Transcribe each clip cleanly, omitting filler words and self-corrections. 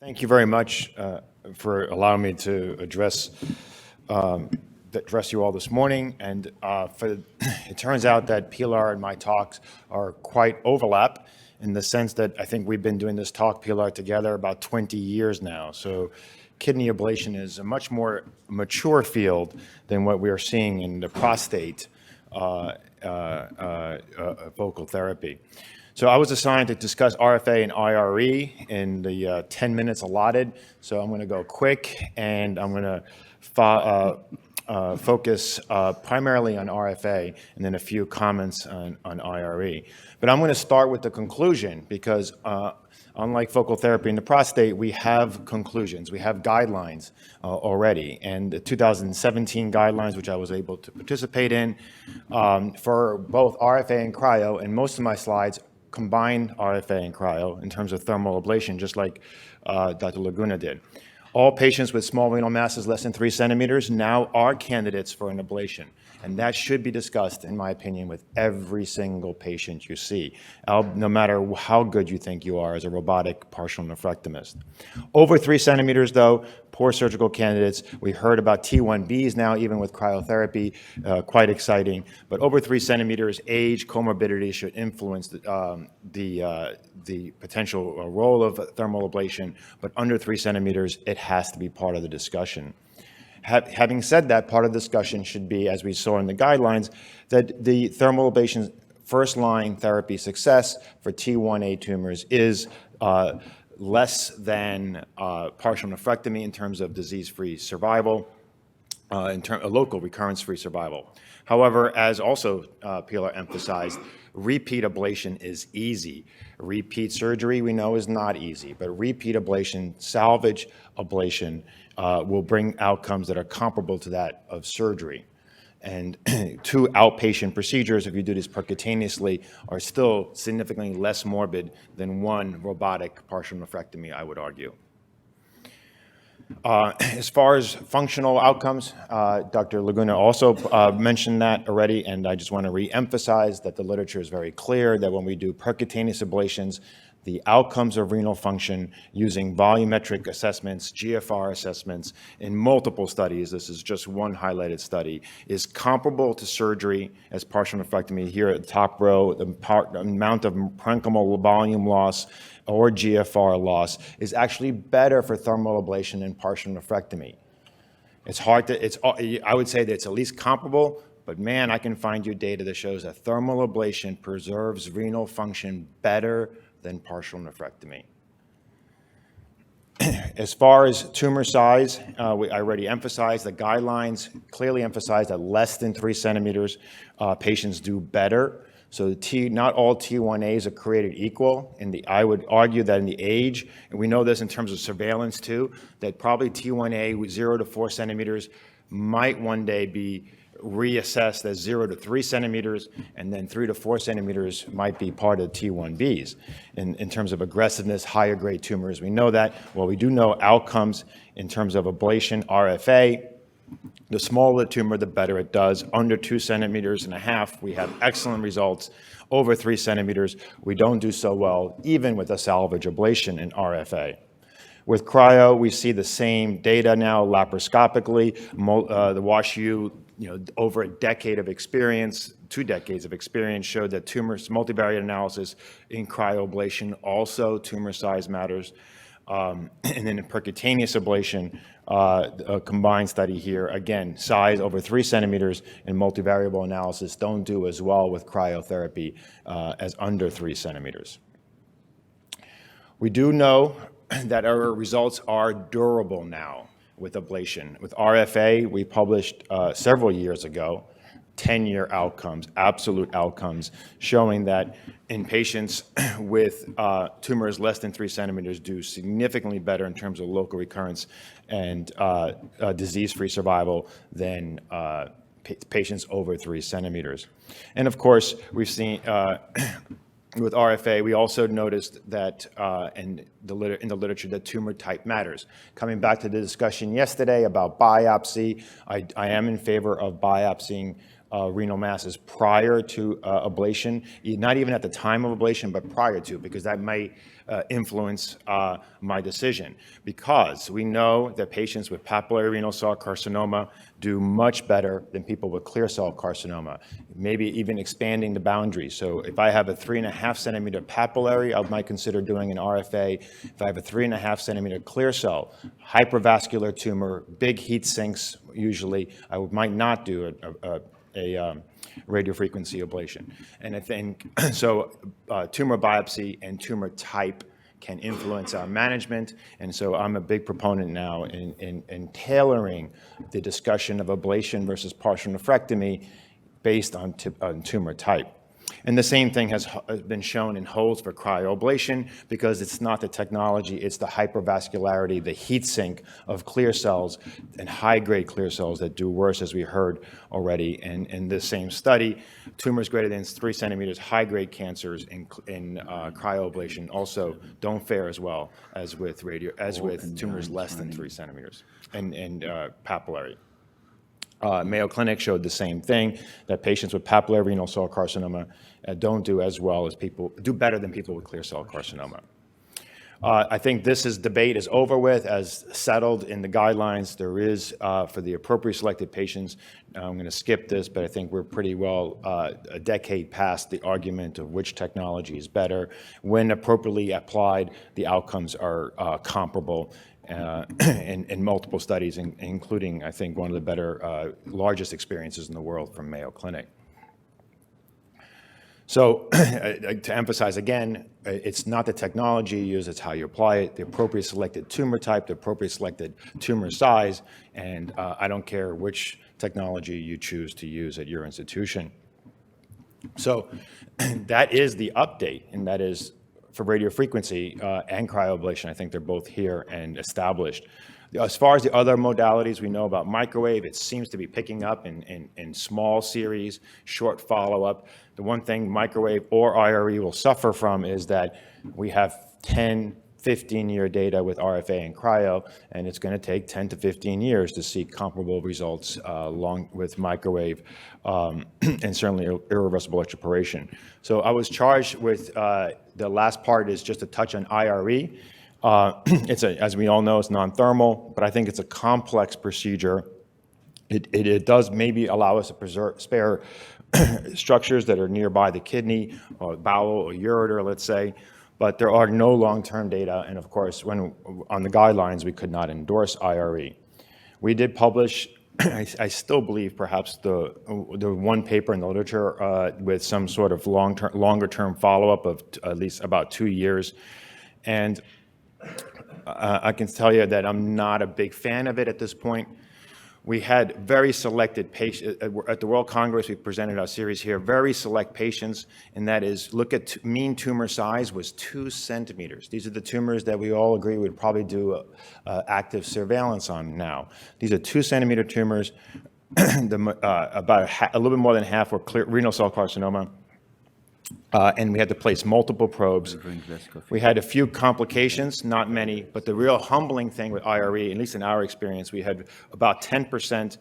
Thank you very much for allowing me to address you all this morning. And it turns out that PLR and my talks are quite overlap in the sense that I think we've been doing this talk PLR together about 20 years now. So kidney ablation is a much more mature field than what we are seeing in the prostate focal therapy. So I was assigned to discuss RFA and IRE in the 10 minutes allotted. So I'm going to go quick, and I'm going to focus primarily on RFA and then a few comments on IRE. But I'm going to start with the conclusion because unlike focal therapy in the prostate, we have conclusions. We have guidelines already. And the 2017 guidelines, which I was able to participate in, for both RFA and cryo, and most of my slides combine RFA and cryo in terms of thermal ablation, just like Dr. Laguna did. All patients with small renal masses less than 3 centimeters now are candidates for an ablation. And that should be discussed, in my opinion, with every single patient you see, no matter how good you think you are as a robotic partial nephrectomist. Over 3 centimeters, though, poor surgical candidates. We heard about T1Bs now, even with cryotherapy, quite exciting. But over 3 centimeters, age, comorbidity should influence the potential role of thermal ablation. But under 3 centimeters, it has to be part of the discussion. Having said that, part of the discussion should be, as we saw in the guidelines, that the thermal ablation first-line therapy success for T1A tumors is less than partial nephrectomy in terms of disease-free survival, local recurrence-free survival. However, as also PLR emphasized, repeat ablation is easy. Repeat surgery, we know, is not easy, but repeat ablation, salvage ablation, will bring outcomes that are comparable to that of surgery. And 2 outpatient procedures, if you do this percutaneously, are still significantly less morbid than 1 robotic partial nephrectomy, I would argue. As far as functional outcomes, Dr. Laguna also mentioned that already, and I just want to re-emphasize that the literature is very clear that when we do percutaneous ablations, the outcomes of renal function using volumetric assessments, GFR assessments in multiple studies, this is just one highlighted study, is comparable to surgery as partial nephrectomy. Here at the top row, the amount of parenchymal volume loss or GFR loss is actually better for thermal ablation than partial nephrectomy. It's hard to, I would say that it's at least comparable, but man, I can find you data that shows that thermal ablation preserves renal function better than partial nephrectomy. As far as tumor size, I already emphasized the guidelines clearly emphasize that less than 3 centimeters patients do better. So not all T1As are created equal. I would argue that in the age, and we know this in terms of surveillance too, that probably T1A with 0 to 4 centimeters might one day be reassessed as 0 to 3 centimeters, and then 3 to 4 centimeters might be part of T1Bs. In terms of aggressiveness, higher grade tumors, we know that. Well, we do know outcomes in terms of ablation, RFA. The smaller the tumor, the better it does. Under 2 centimeters and a half, we have excellent results. Over 3 centimeters, we don't do so well, even with a salvage ablation in RFA. With cryo, we see the same data now laparoscopically. The WashU, over a decade of experience, 2 decades of experience, showed that tumors, multivariate analysis in cryoablation, also tumor size matters. And then in percutaneous ablation, a combined study here, again, size over 3 centimeters in multivariable analysis don't do as well with cryotherapy as under 3 centimeters. We do know that our results are durable now with ablation. With RFA, we published several years ago, 10-year outcomes, absolute outcomes, showing that in patients with tumors less than 3 centimeters do significantly better in terms of local recurrence and disease-free survival than patients over 3 centimeters. And of course, we've seen with RFA, we also noticed that in the literature that tumor type matters. Coming back to the discussion yesterday about biopsy, I am in favor of biopsying renal masses prior to ablation, not even at the time of ablation, but prior to, because that may influence my decision. Because we know that patients with papillary renal cell carcinoma do much better than people with clear cell carcinoma, maybe even expanding the boundaries. So if I have a 3.5 centimeter papillary, I might consider doing an RFA. If I have a 3.5 centimeter clear cell, hypervascular tumor, big heat sinks, usually, I might not do a radiofrequency ablation. And I think, so tumor biopsy and tumor type can influence our management, and so I'm a big proponent now in tailoring the discussion of ablation versus partial nephrectomy based on tumor type. And the same thing has been shown and holds for cryoablation, because it's not the technology, it's the hypervascularity, the heat sink of clear cells and high-grade clear cells that do worse, as we heard already in this same study. Tumors greater than 3 centimeters, high-grade cancers in cryoablation also don't fare as well as with tumors less than 3 centimeters and papillary. Mayo Clinic showed the same thing, that patients with papillary renal cell carcinoma don't do as well as do better than people with clear cell carcinoma. I think this debate is over with, as settled in the guidelines. There is, for the appropriate selected patients, I'm going to skip this, but I think we're pretty well a decade past the argument of which technology is better. When appropriately applied, the outcomes are comparable. In multiple studies, including, I think, one of the better, largest experiences in the world from Mayo Clinic. So to emphasize again, it's not the technology you use, it's how you apply it, the appropriate selected tumor type, the appropriate selected tumor size, and I don't care which technology you choose to use at your institution. So that is the update, and that is for radiofrequency and cryoablation. I think they're both here and established. As far as the other modalities we know about microwave, it seems to be picking up in small series, short follow-up. The one thing microwave or IRE will suffer from is that we have 10, 15-year data with RFA and cryo, and it's going to take 10 to 15 years to see comparable results with microwave and certainly irreversible electroporation. So I was charged with the last part is just a touch on IRE. As we all know, it's non-thermal, but I think it's a complex procedure. It does maybe allow us to spare structures that are nearby the kidney or bowel or ureter, let's say, but there are no long-term data, and of course, on the guidelines, we could not endorse IRE. We did publish, I still believe, perhaps the one paper in the literature with some sort of longer-term follow-up of at least about 2 years, and I can tell you that I'm not a big fan of it at this point. We had very selected patients. At the World Congress, we presented our series here, very select patients, and that is, look at mean tumor size was 2 centimeters. These are the tumors that we all agree would probably do active surveillance on now. These are 2 centimeter tumors, about a little bit more than half were clear renal cell carcinoma. And we had to place multiple probes. We had a few complications, not many, but the real humbling thing with IRE, at least in our experience, we had about 10%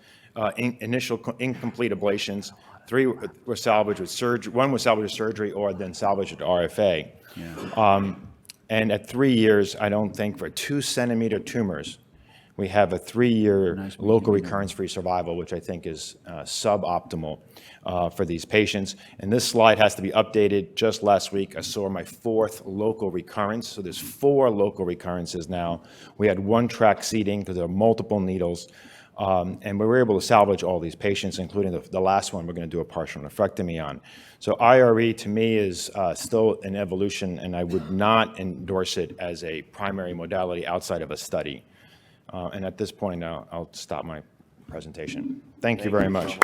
initial incomplete ablations. 3 were salvaged with surgery. 1 was salvaged with surgery or then salvaged with RFA. Yeah. And at 3 years, I don't think for 2 centimeter tumors, we have a 3-year local recurrence-free survival, which I think is suboptimal for these patients. And this slide has to be updated. Just last week, I saw my 4th local recurrence. So there's 4 local recurrences now. We had 1 track seeding because there are multiple needles. And we were able to salvage all these patients, including the last one we're going to do a partial nephrectomy on. So IRE, to me, is still an evolution, and I would not endorse it as a primary modality outside of a study. And at this point, I'll stop my presentation. Thank you very much.